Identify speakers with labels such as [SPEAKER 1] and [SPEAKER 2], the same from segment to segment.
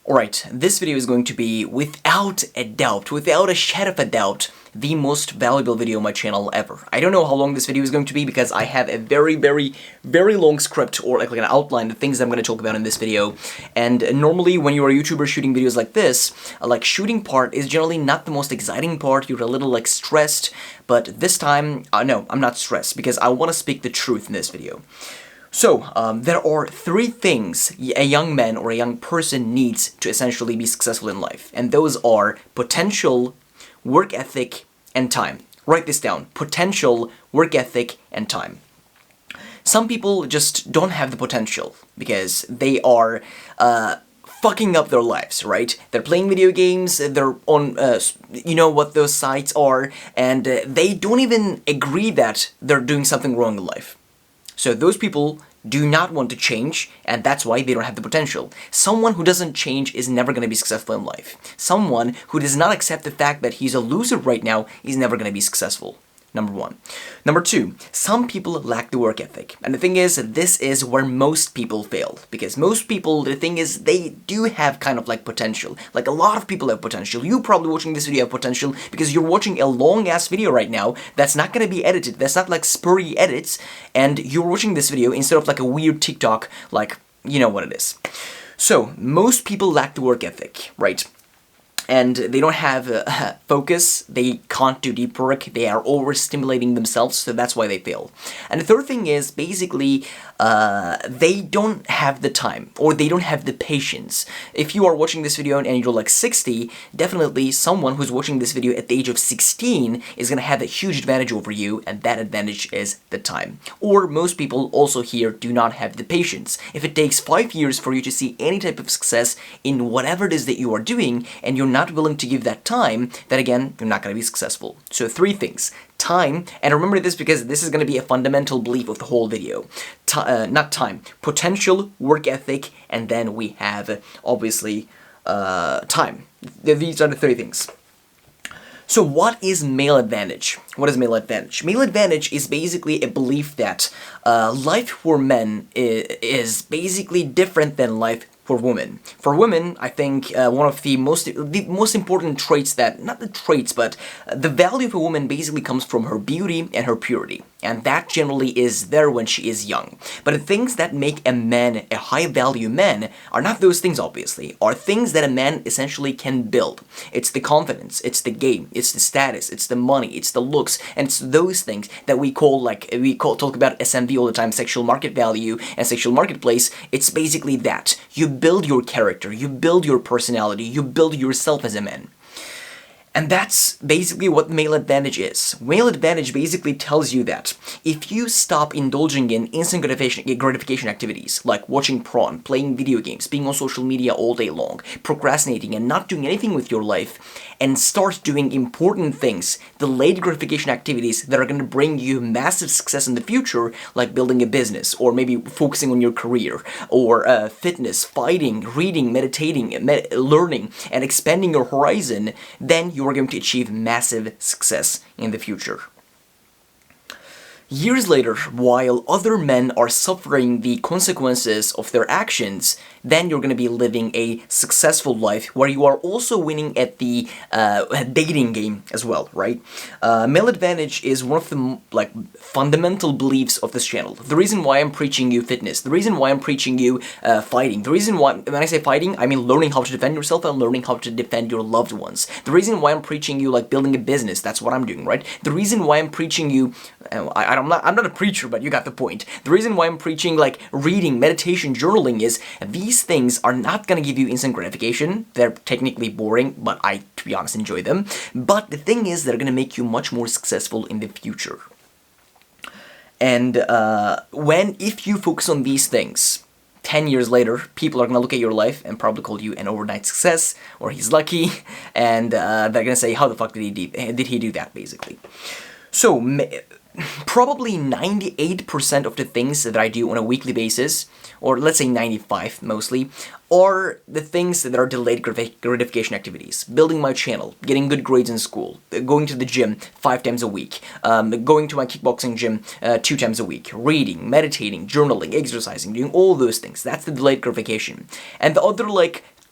[SPEAKER 1] Alright, this video is going to be, without a doubt, without a shadow of a doubt, the most valuable video on my channel ever. I don't know how long this video is going to be because I have a very long script, or like an outline of things that I'm going to talk about in this video. And normally when you're a YouTuber shooting videos like this, like shooting part is generally not the most exciting part. You're a little like stressed, but this time, no, I'm not stressed because I want to speak the truth in this video. So, there are 3 things a young man or a young person needs to essentially be successful in life. And those are potential, work ethic, and time. Write this down. Potential, work ethic, and time. Some people just don't have the potential because they are fucking up their lives, right? They're playing video games, they're on, you know what those sites are, and they don't even agree that they're doing something wrong in life. So those people do not want to change, and that's why they don't have the potential. Someone who doesn't change is never going to be successful in life. Someone who does not accept the fact that he's a loser right now is never going to be successful. Number 1. Number 2, some people lack the work ethic. And the thing is, this is where most people fail. Because most people, the thing is, they do have kind of like potential. Like a lot of people have potential. You probably watching this video have potential because you're watching a long-ass video right now that's not going to be edited. That's not like spurry edits. And you're watching this video instead of like a weird TikTok, like, you know what it is. So, most people lack the work ethic, right? And they don't have focus, they can't do deep work, they are overstimulating themselves, so that's why they fail. And the third thing is, basically, they don't have the time, or they don't have the patience. If you are watching this video and you're like 60, definitely someone who's watching this video at the age of 16 is gonna have a huge advantage over you, and that advantage is the time. Or most people also here do not have the patience. If it takes 5 years for you to see any type of success in whatever it is that you are doing, and you're not willing to give that time, then again, you're not going to be successful. So 3 things. Time, and remember this because this is going to be a fundamental belief of the whole video. Not time. Potential, work ethic, and then we have, obviously, time. These are the 3 things. So what is male advantage? What is male advantage? Male advantage is basically a belief that life for men is basically different than life for women. For women, I think one of the most important traits that, not the traits, but the value of a woman basically comes from her beauty and her purity. And that generally is there when she is young. But the things that make a man a high-value man are not those things, obviously, are things that a man essentially can build. It's the confidence, it's the game, it's the status, it's the money, it's the looks, and it's those things that we call, like, talk about SMV all the time, sexual market value and sexual marketplace. It's basically that. You build your character, you build your personality, you build yourself as a man. And that's basically what male advantage is. Male advantage basically tells you that if you stop indulging in instant gratification activities, like watching porn, playing video games, being on social media all day long, procrastinating and not doing anything with your life, and start doing important things, delayed gratification activities that are going to bring you massive success in the future, like building a business, or maybe focusing on your career, or fitness, fighting, reading, meditating, learning, and expanding your horizon, then you are going to achieve massive success in the future. Years later, while other men are suffering the consequences of their actions, then you're going to be living a successful life where you are also winning at the dating game as well, right? Male advantage is one of the fundamental beliefs of this channel. The reason why I'm preaching you fitness, the reason why I'm preaching you fighting, the reason why, when I say fighting, I mean learning how to defend yourself and learning how to defend your loved ones. The reason why I'm preaching you like building a business, that's what I'm doing, right? The reason why I'm preaching you, I'm not a preacher, but you got the point. The reason why I'm preaching like reading, meditation, journaling is these things are not going to give you instant gratification. They're technically boring, but I, to be honest, enjoy them. But the thing is, they're going to make you much more successful in the future. And if you focus on these things, 10 years later, people are going to look at your life and probably call you an overnight success, or he's lucky, and they're going to say, how the fuck did he do that, basically. So, probably 98% of the things that I do on a weekly basis, or let's say 95 mostly, are the things that are delayed gratification activities. Building my channel, getting good grades in school, going to the gym 5 times a week, going to my kickboxing gym 2 times a week, reading, meditating, journaling, exercising, doing all those things. That's the delayed gratification. And the other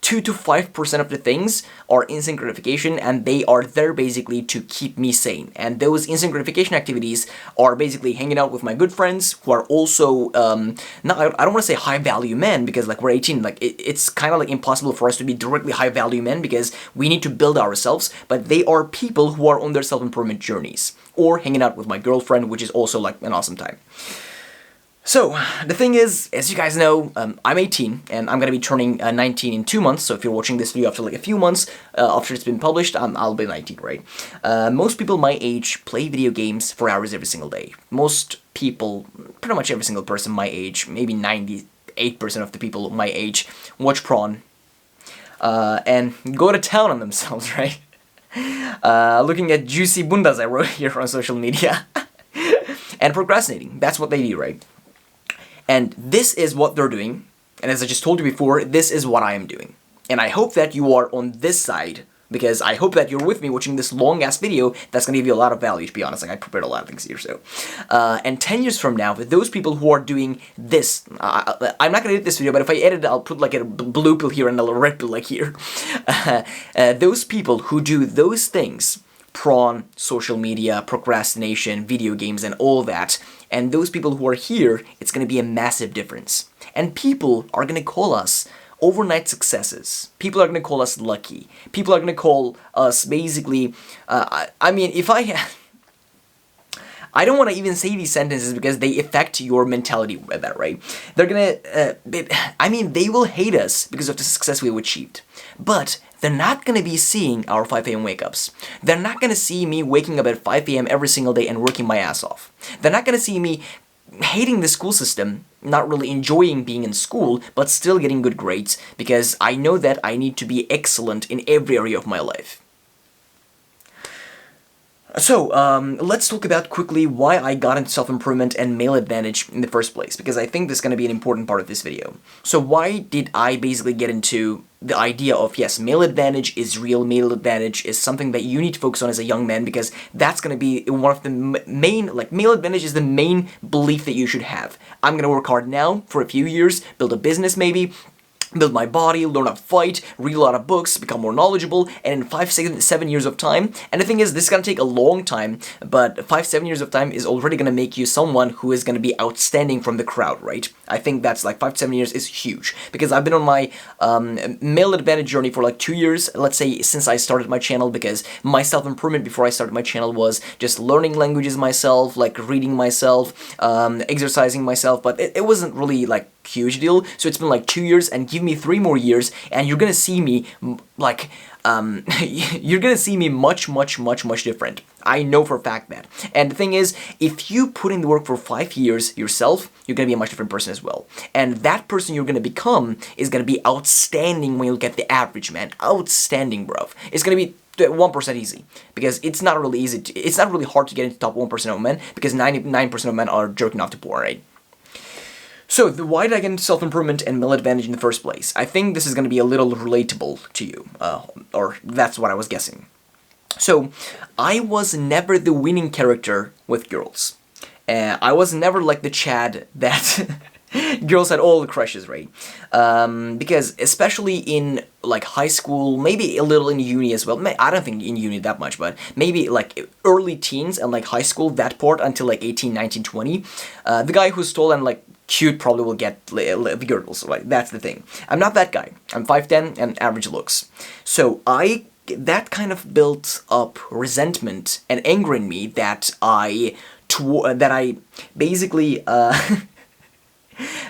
[SPEAKER 1] 2 to 5% of the things are instant gratification, and they are there basically to keep me sane. And those instant gratification activities are basically hanging out with my good friends who are also, I don't want to say high value men, because like we're 18, like it's kind of like impossible for us to be directly high value men because we need to build ourselves, but they are people who are on their self-improvement journeys, or hanging out with my girlfriend, which is also like an awesome time. So, the thing is, as you guys know, I'm 18, and I'm gonna be turning 19 in 2 months, so if you're watching this video after like a few months after it's been published, I'll be 19, right? Most people my age play video games for hours every single day. Most people, pretty much every single person my age, maybe 98% of the people my age, watch prawn, and go to town on themselves, right? Looking at juicy bundas I wrote here on social media, and procrastinating. That's what they do, right? And this is what they're doing, and as I just told you before, this is what I am doing. And I hope that you are on this side, because I hope that you're with me watching this long-ass video that's going to give you a lot of value, to be honest. Like, I prepared a lot of things here, so. And 10 years from now, those people who are doing this, I'm not going to edit this video, but if I edit it, I'll put like a blue pill here and a red pill like here. Those people who do those things, prawn, social media, procrastination, video games, and all that, and those people who are here, it's going to be a massive difference. And people are going to call us overnight successes. People are going to call us lucky. People are going to call us basically, I mean, if I don't want to even say these sentences because they affect your mentality with that, right? They're gonna, I mean, they will hate us because of the success we've achieved. But they're not gonna be seeing our 5 a.m. wake-ups. They're not gonna see me waking up at 5 a.m. every single day and working my ass off. They're not gonna see me hating the school system, not really enjoying being in school, but still getting good grades, because I know that I need to be excellent in every area of my life. So, let's talk about quickly why I got into self-improvement and male advantage in the first place, because I think this is going to be an important part of this video. So why did I basically get into the idea of, yes, male advantage is real, male advantage is something that you need to focus on as a young man, because that's going to be one of the main, like, male advantage is the main belief that you should have. I'm going to work hard now for a few years, build a business maybe, build my body, learn how to fight, read a lot of books, become more knowledgeable, and in 5, 6, 7 years of time, and the thing is, this is going to take a long time, but 5, 7 years of time is already going to make you someone who is going to be outstanding from the crowd, right? I think that's like 5 to 7 years is huge, because I've been on my male advantage journey for like 2 years, let's say, since I started my channel, because my self-improvement before I started my channel was just learning languages myself, like reading myself, exercising myself, but it wasn't really like huge deal. So it's been like 2 years, and give me 3 more years and you're gonna see me like you're gonna see me much different. I know for a fact that. And the thing is, if you put in the work for 5 years yourself, you're gonna be a much different person as well. And that person you're gonna become is gonna be outstanding when you look at the average man. Outstanding, bruv. It's gonna be 1% easy, because it's not really easy it's not really hard to get into top 1% of men, because 99% of men are jerking off to porn, right? So, why did I get into self-improvement and male advantage in the first place? I think this is going to be a little relatable to you, or that's what I was guessing. So, I was never the winning character with girls. I was never like the Chad that girls had all the crushes, right? Because especially in like high school, maybe a little in uni as well. I don't think in uni that much, but maybe like early teens and like high school, that part until like 18, 19, 20. The guy who's tall and like cute probably will get the girls, right? That's the thing. I'm not that guy. I'm 5'10" and average looks. So that kind of built up resentment and anger in me that I basically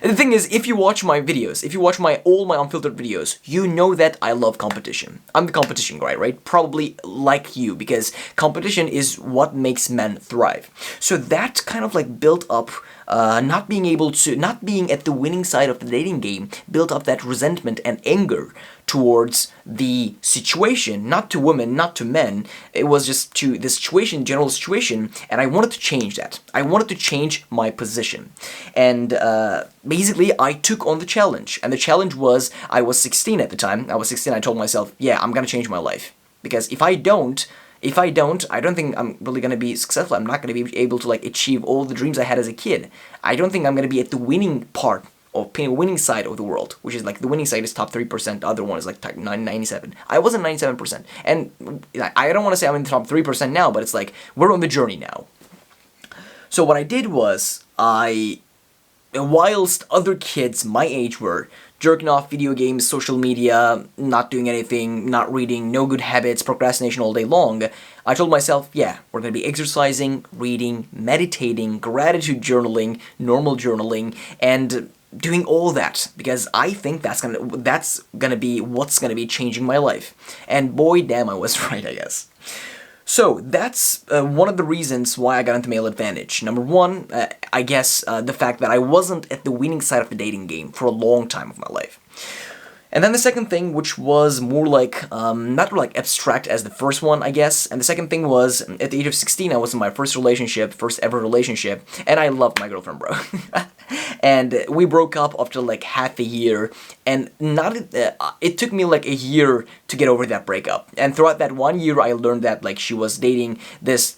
[SPEAKER 1] the thing is, if you watch my videos, if you watch all my unfiltered videos, you know that I love competition. I'm the competition guy, right? Probably like you, because competition is what makes men thrive. So that kind of like built up, not being at the winning side of the dating game, built up that resentment and anger towards the situation, not to women, not to men. It was just to the situation, general situation, and I wanted to change that. I wanted to change my position. And basically, I took on the challenge. And the challenge was, I was 16 at the time. I was 16, I told myself, yeah, I'm gonna change my life. Because if I don't, I don't think I'm really gonna be successful. I'm not gonna be able to like achieve all the dreams I had as a kid. I don't think I'm gonna be at the winning part of painting a winning side of the world, which is like the winning side is top 3%, the other one is like 97. I wasn't 97%, and I don't want to say I'm in the top 3% now, but it's like we're on the journey now. So what I did was whilst other kids my age were jerking off, video games, social media, not doing anything, not reading, no good habits, procrastination all day long, I told myself, yeah, we're going to be exercising, reading, meditating, gratitude journaling, normal journaling, and doing all that, because I think that's gonna be what's gonna be changing my life. And boy, damn, I was right, I guess. So that's one of the reasons why I got into male advantage. Number one, I guess the fact that I wasn't at the winning side of the dating game for a long time of my life. And then the second thing, which was more like, not like abstract as the first one, I guess, and the second thing was, at the age of 16, I was in my first ever relationship, and I loved my girlfriend, bro. And we broke up after like half a year, and it took me like a year to get over that breakup. And throughout that 1 year, I learned that like she was dating this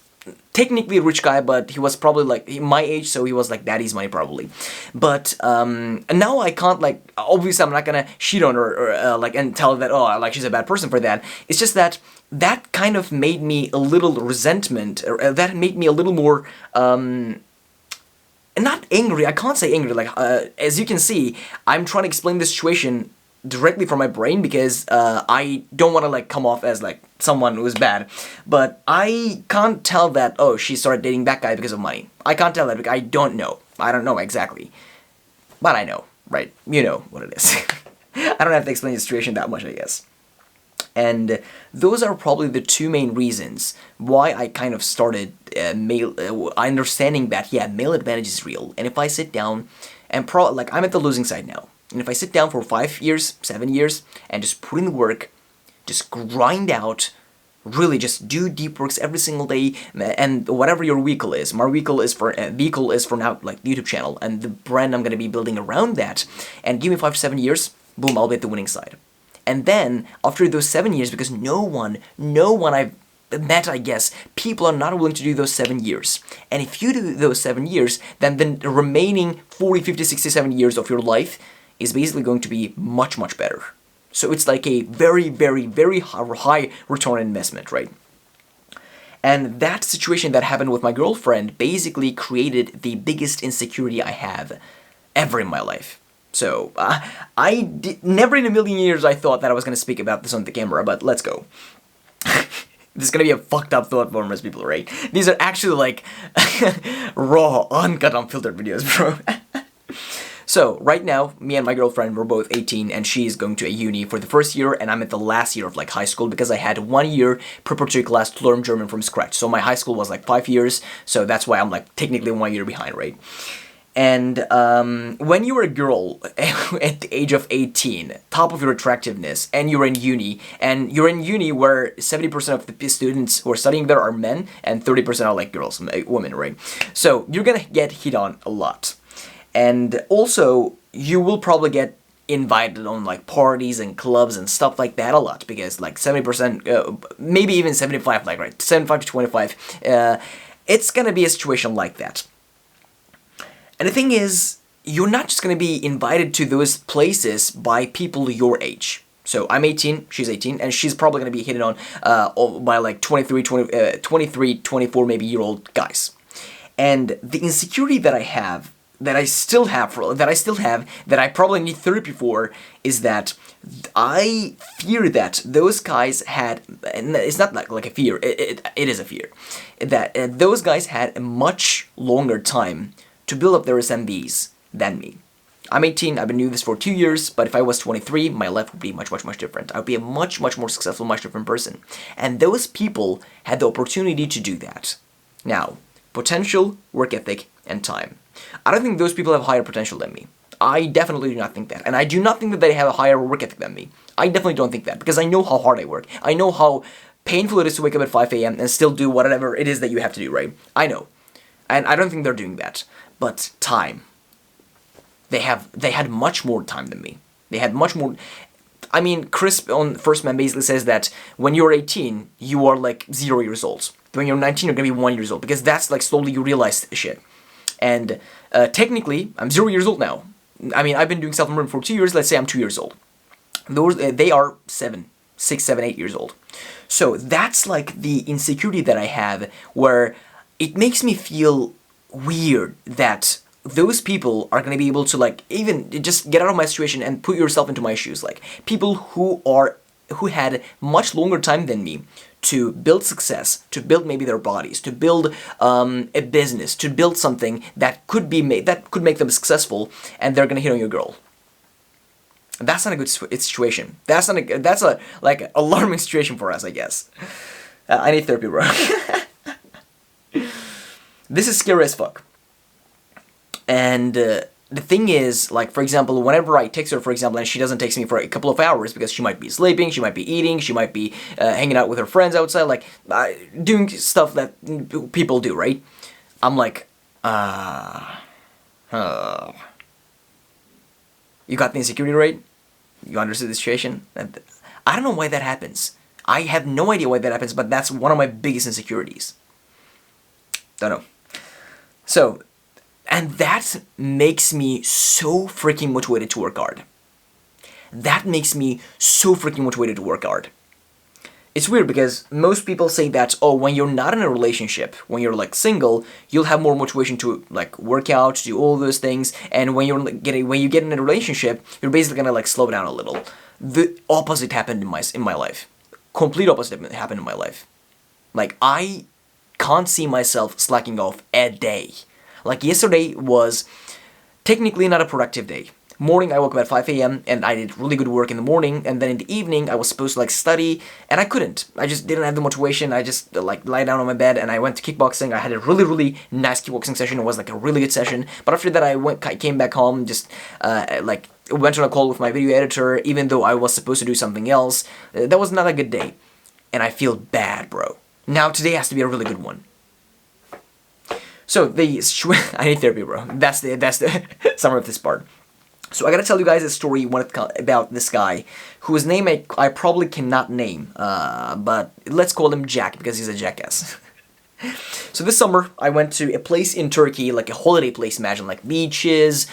[SPEAKER 1] technically rich guy, but he was probably like my age, so he was like daddy's money probably. But now I can't, like, obviously I'm not gonna shit on her or like and tell her that, oh, like she's a bad person for that. It's just that kind of made me a little resentment, or that made me a little more not angry. I can't say angry. Like as you can see, I'm trying to explain the situation directly from my brain because I don't want to like come off as like someone who's bad, but I can't tell that, oh, she started dating that guy because of money. I can't tell that because I don't know. I don't know exactly, but I know, right? You know what it is. I don't have to explain the situation that much, I guess. And those are probably the two main reasons why I kind of started understanding that, yeah, male advantage is real. And if I sit down and like I'm at the losing side now, and if I sit down for 5 years, 7 years, and just put in the work, just grind out, really just do deep works every single day, and whatever your vehicle is. My vehicle is for now like the YouTube channel and the brand I'm going to be building around that. And give me 5 to 7 years, boom, I'll be at the winning side. And then after those 7 years, because no one I've met, I guess, people are not willing to do those 7 years. And if you do those 7 years, then the remaining 40, 50, 60, 70 years of your life is basically going to be much, much better. So it's like a very, very, very high return on investment, right? And that situation that happened with my girlfriend basically created the biggest insecurity I have ever in my life. So, never in a million years I thought that I was going to speak about this on the camera, but let's go. This is going to be a fucked up thought for most people, right? These are actually like raw, uncut, unfiltered videos, bro. So, right now, me and my girlfriend, we're both 18, and she's going to a uni for the first year, and I'm at the last year of, like, high school, because I had 1 year preparatory class to learn German from scratch. So my high school was, like, 5 years, so that's why I'm, like, technically 1 year behind, right? And when you're a girl at the age of 18, top of your attractiveness, and you're in uni where 70% of the students who are studying there are men, and 30% are, like, girls, women, right? So, you're gonna get hit on a lot. And also, you will probably get invited on like parties and clubs and stuff like that a lot, because like 70%, maybe even 75, like, right, 75 to 25, it's gonna be a situation like that. And the thing is, you're not just gonna be invited to those places by people your age. So I'm 18, she's 18, and she's probably gonna be hit on by like 23, 24 maybe year old guys. And the insecurity that I still have, that I probably need therapy for, is that I fear that those guys had, and it's not like a fear, it is a fear, that those guys had a much longer time to build up their SMBs than me. I'm 18, I've been doing this for 2 years, but if I was 23, my life would be much, much, much different. I would be a much, much more successful, much different person. And those people had the opportunity to do that. Now, potential, work ethic, and time. I don't think those people have higher potential than me. I definitely do not think that. And I do not think that they have a higher work ethic than me. I definitely don't think that, because I know how hard I work. I know how painful it is to wake up at 5 a.m. and still do whatever it is that you have to do, right? I know. And I don't think they're doing that. But time. They had much more time than me. They had much more. I mean, Chris on First Man basically says that when you're 18, you are like 0 years old. When you're 19, you're gonna be 1 year old, because that's like slowly you realize shit. And technically, I'm 0 years old now. I mean, I've been doing self-improvement for 2 years. Let's say I'm 2 years old. They are 6, 7, 8 years old. So that's like the insecurity that I have, where it makes me feel weird that those people are going to be able to like even just get out of my situation and put yourself into my shoes. Like people who had much longer time than me to build success, to build maybe their bodies, to build a business, to build something that could make them successful, and they're gonna hit on your girl. That's not a good situation. That's a like alarming situation for us, I guess. I need therapy, bro. This is scary as fuck. And the thing is, like, for example, whenever I text her, for example, and she doesn't text me for a couple of hours because she might be sleeping, she might be eating, she might be hanging out with her friends outside, like, doing stuff that people do, right? I'm like, you got the insecurity, right? You understood the situation? I don't know why that happens. I have no idea why that happens, but that's one of my biggest insecurities. Don't know. So, and that makes me so freaking motivated to work hard. That makes me so freaking motivated to work hard. It's weird because most people say that, oh, when you're not in a relationship, when you're like single, you'll have more motivation to like work out, do all those things, and when you get in a relationship, you're basically gonna like slow down a little. The opposite happened in my life. Complete opposite happened in my life. Like, I can't see myself slacking off a day. Like, yesterday was technically not a productive day. Morning, I woke up at 5 a.m. and I did really good work in the morning, and then in the evening, I was supposed to like study, and I couldn't. I just didn't have the motivation. I just like lie down on my bed, and I went to kickboxing. I had a really, really nice kickboxing session. It was like a really good session. But after that, I came back home, just like went on a call with my video editor, even though I was supposed to do something else. That was not a good day, and I feel bad, bro. Now today has to be a really good one. So I need therapy, bro. That's the summary of this part. So I gotta tell you guys a story about this guy, whose name I probably cannot name, but let's call him Jack because he's a jackass. So this summer, I went to a place in Turkey, like a holiday place, imagine, like beaches,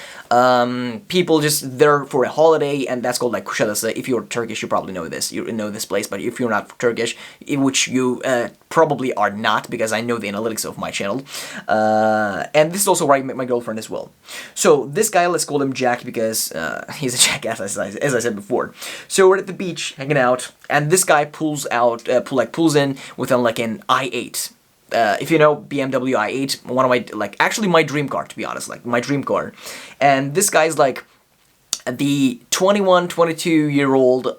[SPEAKER 1] people just there for a holiday, and that's called like Kuşadası. If you're Turkish, you probably know this. You know this place, but if you're not Turkish, which you probably are not, because I know the analytics of my channel, and this is also where I met my girlfriend as well. So this guy, let's call him Jack because he's a jackass, as I said before. So we're at the beach, hanging out, and this guy pulls in with like an i8. If you know BMW i8, one of my, like, actually my dream car, to be honest, like, my dream car. And this guy's, like, the 21, 22-year-old,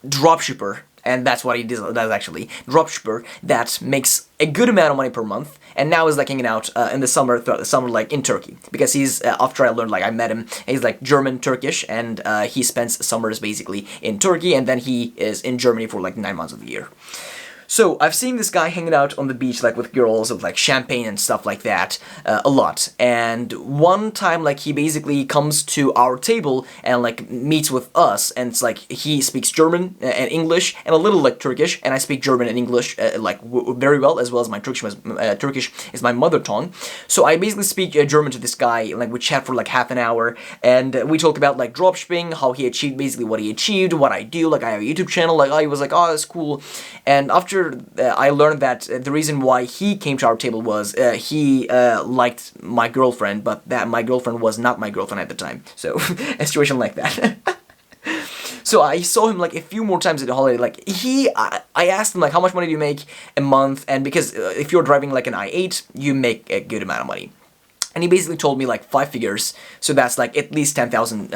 [SPEAKER 1] dropshipper, and that's what he does actually, dropshipper, that makes a good amount of money per month, and now is, like, hanging out, in the summer, throughout the summer, like, in Turkey, because he's, after I learned, like, I met him, he's, like, German-Turkish, and, he spends summers, basically, in Turkey, and then he is in Germany for, like, 9 months of the year. So, I've seen this guy hanging out on the beach, like, with girls, with, like, champagne and stuff like that, a lot. And one time, like, he basically comes to our table and, like, meets with us, and it's, like, he speaks German and English, and a little, like, Turkish, and I speak German and English, like, very well, as well as my Turkish is my mother tongue. So, I basically speak German to this guy, and, like, we chat for, like, half an hour, and we talk about, like, dropshipping, how he achieved, basically what he achieved, what I do, like, I have a YouTube channel, like, I was like, oh, that's cool. And after I learned that the reason why he came to our table was he liked my girlfriend, but that my girlfriend was not my girlfriend at the time. So, a situation like that. So I saw him like a few more times at the holiday. Like I asked him like, how much money do you make a month? And because if you're driving like an i8, you make a good amount of money. And he basically told me like 5 figures, so that's like at least 10,000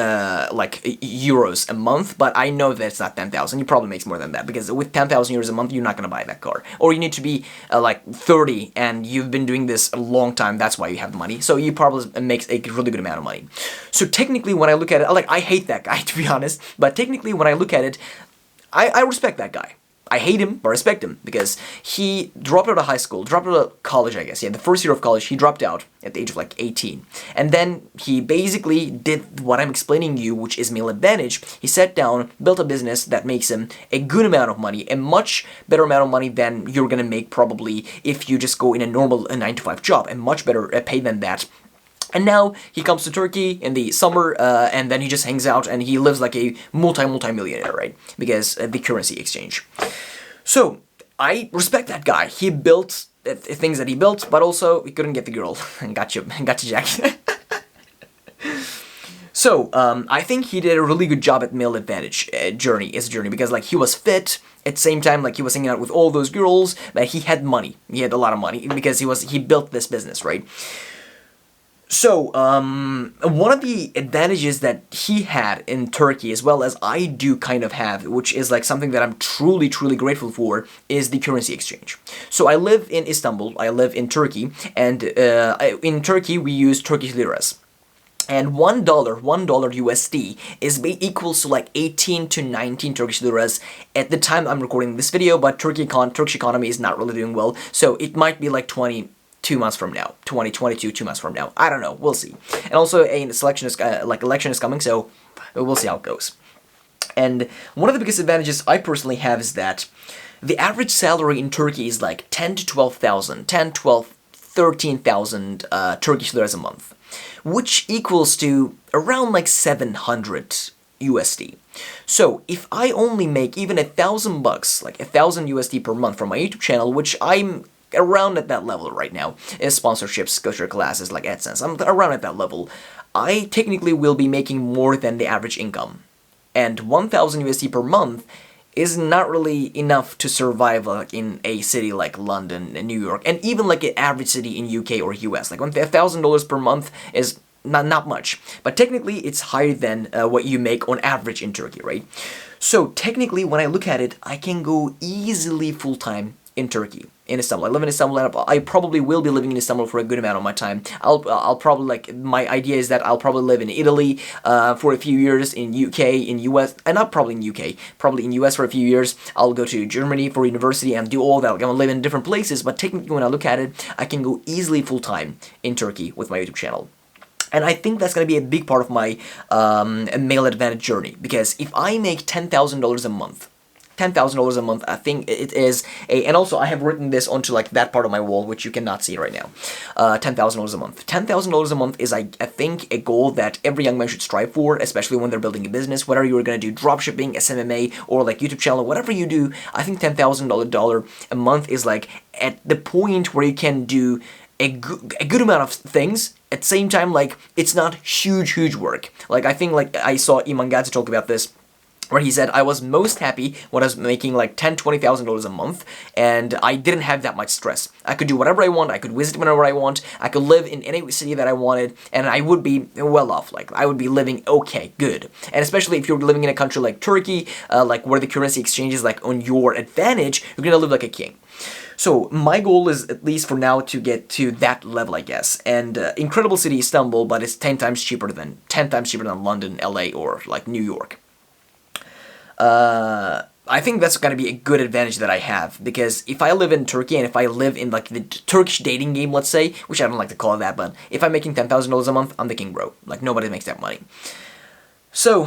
[SPEAKER 1] like euros a month. But I know that it's not 10,000. He probably makes more than that, because with 10,000 euros a month, you're not gonna buy that car. Or you need to be like 30 and you've been doing this a long time. That's why you have the money. So you probably makes a really good amount of money. So technically, when I look at it, like, I hate that guy, to be honest. But technically, when I look at it, I respect that guy. I hate him, but respect him, because he dropped out of high school, dropped out of college, I guess. Yeah, the first year of college, he dropped out at the age of like 18. And then he basically did what I'm explaining to you, which is male advantage. He sat down, built a business that makes him a good amount of money, a much better amount of money than you're gonna make probably if you just go in a normal 9-to-5 job, a much better pay than that. And now he comes to Turkey in the summer, and then he just hangs out and he lives like a multi-millionaire, right? Because the currency exchange. So I respect that guy. He built things that he built, but also he couldn't get the girl. Gotcha, Jack. So I think he did a really good job at male advantage journey because like he was fit. At the same time, like he was hanging out with all those girls, but he had money. He had a lot of money because he built this business, right? So, one of the advantages that he had in Turkey, as well as I do kind of have, which is like something that I'm truly grateful for, is the currency exchange. So I live in Istanbul, I live in Turkey, and in Turkey we use Turkish liras. And $1 USD is equals to like 18 to 19 Turkish liras at the time I'm recording this video, but Turkish economy is not really doing well, so it might be like 2 months from now, 2022, 2 months from now. I don't know. We'll see. And also, a election is coming, so we'll see how it goes. And one of the biggest advantages I personally have is that the average salary in Turkey is like 10 to 12,000, 10, 12, 13,000 Turkish liras a month, which equals to around like 700 USD. So if I only make even $1,000, like 1,000 USD per month from my YouTube channel, which I'm around at that level right now, is sponsorships, Skillshare classes like AdSense, I'm around at that level, I technically will be making more than the average income. And 1,000 USD per month is not really enough to survive like in a city like London and New York, and even like an average city in UK or US. Like $1,000 per month is not much, but technically it's higher than what you make on average in Turkey, right? So technically, when I look at it, I can go easily full-time in Turkey, in Istanbul. I live in Istanbul, and I probably will be living in Istanbul for a good amount of my time. I'll probably, like, my idea is that I'll probably live in Italy for a few years, in UK, in US, and not probably in UK, probably in US for a few years. I'll go to Germany for university and do all that. I'm gonna live in different places, but technically when I look at it, I can go easily full-time in Turkey with my YouTube channel. And I think that's going to be a big part of my male advantage journey, because if I make $10,000 a month, I think it is and also I have written this onto like that part of my wall, which you cannot see right now. $10,000 a month. $10,000 a month is, I think, a goal that every young man should strive for, especially when they're building a business. Whether you're going to do dropshipping, SMMA, or like YouTube channel, whatever you do, I think $10,000 a month is like at the point where you can do a good amount of things. At the same time, like, it's not huge work. Like, I think, like, I saw Iman Gadzi talk about this, where he said, I was most happy when I was making like $20,000 a month, and I didn't have that much stress. I could do whatever I want, I could visit whenever I want, I could live in any city that I wanted, and I would be well off. Like, I would be living okay, good. And especially if you're living in a country like Turkey, like where the currency exchange is like on your advantage, you're gonna live like a king. So my goal is, at least for now, to get to that level, I guess. And incredible city, Istanbul, but it's 10 times cheaper than London, LA, or like New York. I think that's going to be a good advantage that I have, because if I live in Turkey and if I live in like the Turkish dating game, let's say, which I don't like to call it that, but if I'm making $10,000 a month, I'm the king, bro. Like, nobody makes that money. So,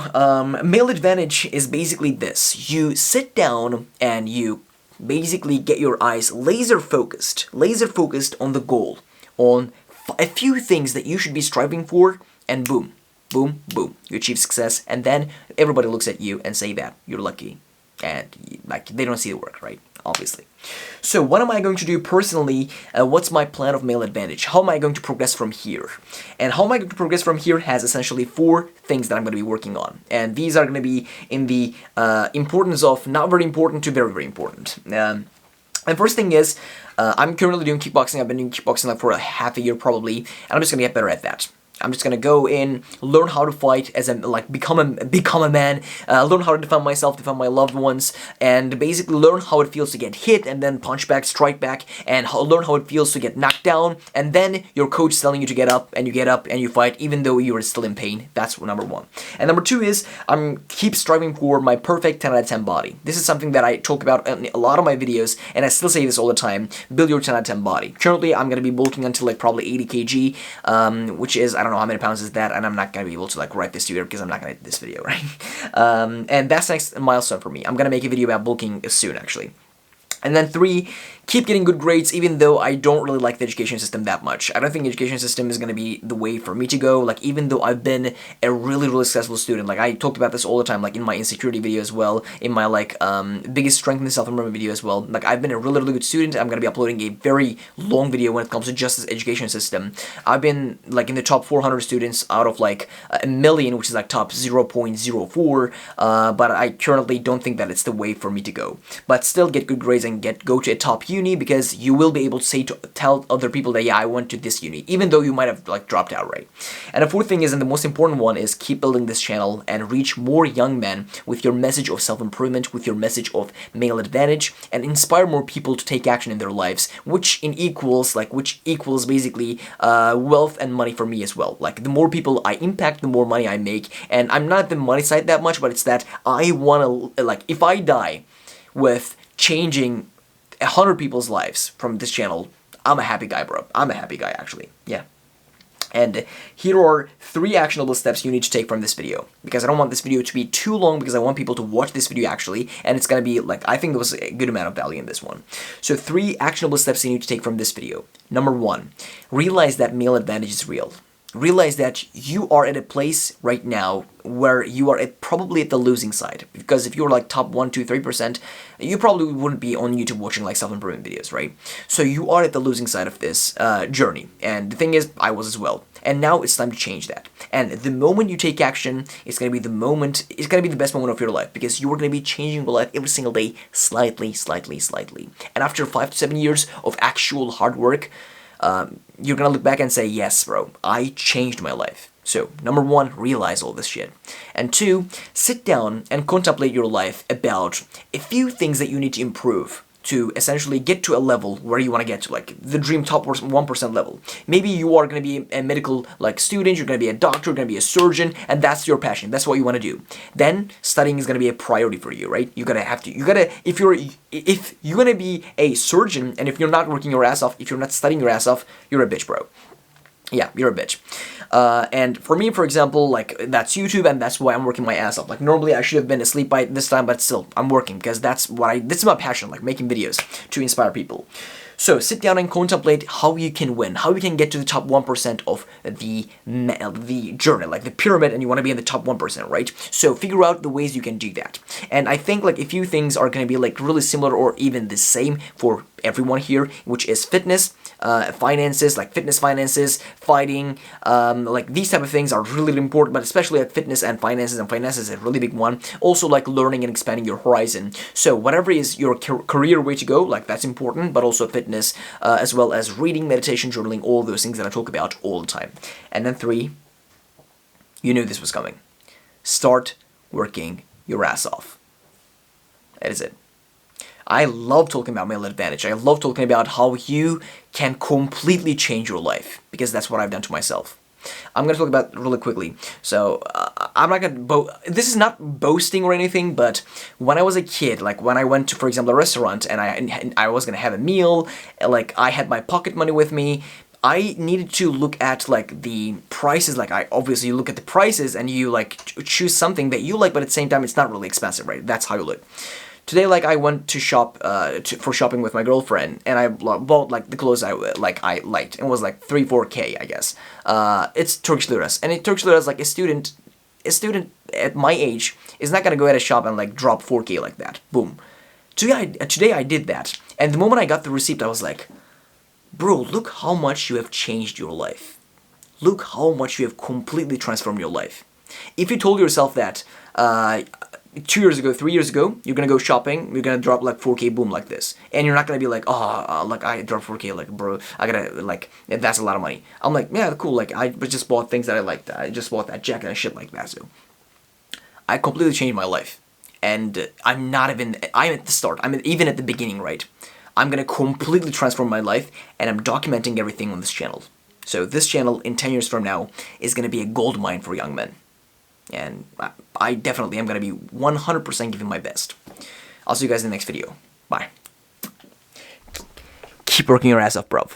[SPEAKER 1] male advantage is basically this. You sit down and you basically get your eyes laser focused on the goal, on a few things that you should be striving for, and boom, boom, boom, you achieve success, and then everybody looks at you and say that you're lucky, and like, they don't see the work, right? Obviously. So what am I going to do personally? What's my plan of male advantage? How am I going to progress from here? And how am I going to progress from here has essentially 4 things that I'm going to be working on. And these are going to be in the importance of not very important to very important. The first thing is, I'm currently doing kickboxing. I've been doing kickboxing like for a half a year probably, and I'm just going to get better at that. I'm just gonna go in, learn how to fight, as in, like, become a man, learn how to defend myself, defend my loved ones, and basically learn how it feels to get hit, and then punch back, strike back, and learn how it feels to get knocked down, and then your coach is telling you to get up, and you fight, even though you are still in pain. That's number 1. And number 2 is, keep striving for my perfect 10 out of 10 body. This is something that I talk about in a lot of my videos, and I still say this all the time: build your 10 out of 10 body. Currently, I'm gonna be bulking until like probably 80 kg, which is, I don't know how many pounds is that, and I'm not going to be able to like write this to you because I'm not going to edit this video, right? And that's the next milestone for me. I'm going to make a video about bulking soon, actually. And then 3, keep getting good grades even though I don't really like the education system that much. I don't think the education system is going to be the way for me to go. Like, even though I've been a really, really successful student, like I talked about this all the time, like in my insecurity video as well, in my like biggest strength and self-improvement video as well. Like, I've been a really, really good student. I'm going to be uploading a very long video when it comes to just this education system. I've been like in the top 400 students out of like a million, which is like top 0.04, but I currently don't think that it's the way for me to go. But still get good grades and go to a top uni, because you will be able to tell other people that, yeah, I went to this uni, even though you might have like dropped out, right? And the 4th thing is, and the most important one, is keep building this channel and reach more young men with your message of self-improvement, with your message of male advantage, and inspire more people to take action in their lives, which equals basically wealth and money for me as well. Like, the more people I impact, the more money I make. And I'm not the money side that much, but it's that I want to, like, if I die with changing 100 people's lives from this channel, I'm a happy guy, bro. I'm a happy guy, actually. Yeah. And here are 3 actionable steps you need to take from this video, because I don't want this video to be too long, because I want people to watch this video actually, and it's going to be like, I think there was a good amount of value in this one. So 3 actionable steps you need to take from this video. Number 1, realize that male advantage is real. Realize that you are at a place right now where you are probably at the losing side, because if you're like top 1, 2, 3%, you probably wouldn't be on YouTube watching like self-improvement videos, right? So you are at the losing side of this journey, and the thing is, I was as well. And now it's time to change that. And the moment you take action, it's going to be the moment, it's going to be the best moment of your life, because you are going to be changing your life every single day, slightly. And after 5 to 7 years of actual hard work, you're gonna look back and say, yes, bro, I changed my life. So, number 1, realize all this shit. And 2, sit down and contemplate your life about a few things that you need to improve to essentially get to a level where you want to get to, like the dream top 1% level. Maybe you are going to be a medical like student, you're going to be a doctor, you're going to be a surgeon, and that's your passion. That's what you want to do. Then studying is going to be a priority for you, right? If you're going to be a surgeon, and if you're not working your ass off, if you're not studying your ass off, you're a bitch, bro. Yeah, you're a bitch. And for me, for example, like, that's YouTube, and that's why I'm working my ass off. Like, normally I should have been asleep by this time, but still, I'm working, because this is my passion, like, making videos to inspire people. So, sit down and contemplate how you can win, how you can get to the top 1% of the journey, like the pyramid, and you want to be in the top 1%, right? So, figure out the ways you can do that. And I think, like, a few things are going to be, like, really similar or even the same for everyone here, which is fitness, finances, like fitness finances, fighting, like these type of things are really, really important, but especially like fitness and finances is a really big one. Also, like learning and expanding your horizon. So whatever is your career way to go, like that's important, but also fitness, as well as reading, meditation, journaling, all those things that I talk about all the time. And then 3, you knew this was coming. Start working your ass off. That is it. I love talking about male advantage. I love talking about how you can completely change your life, because that's what I've done to myself. I'm going to talk about it really quickly. So, I'm not going to this is not boasting or anything, but when I was a kid, like when I went to, for example, a restaurant, and I was going to have a meal, like I had my pocket money with me, I needed to look at like the prices. Like, I obviously look at the prices and you like choose something that you like, but at the same time it's not really expensive, right? That's how you look. Today, like, I went to shop for shopping with my girlfriend, and I bought like the clothes I liked. It was like 3-4K, I guess. It's Turkish liras, and in Turkish liras, like a student at my age is not gonna go at a shop and like drop 4K like that. Boom. Today I did that, and the moment I got the receipt, I was like, bro, look how much you have changed your life. Look how much you have completely transformed your life. If you told yourself that 2 years ago, 3 years ago, you're gonna go shopping, you're gonna drop like 4K, boom, like this, and you're not gonna be like, like I dropped 4K, like, bro, I gotta, like, that's a lot of money. I'm like, yeah, cool, like, I just bought things that I liked. I just bought that jacket and shit like that. So I completely changed my life, and I'm at the start, I'm even at the beginning, right? I'm gonna completely transform my life, and I'm documenting everything on this channel. So this channel in 10 years from now is gonna be a gold mine for young men. And I definitely am going to be 100% giving my best. I'll see you guys in the next video. Bye. Keep working your ass off, bro.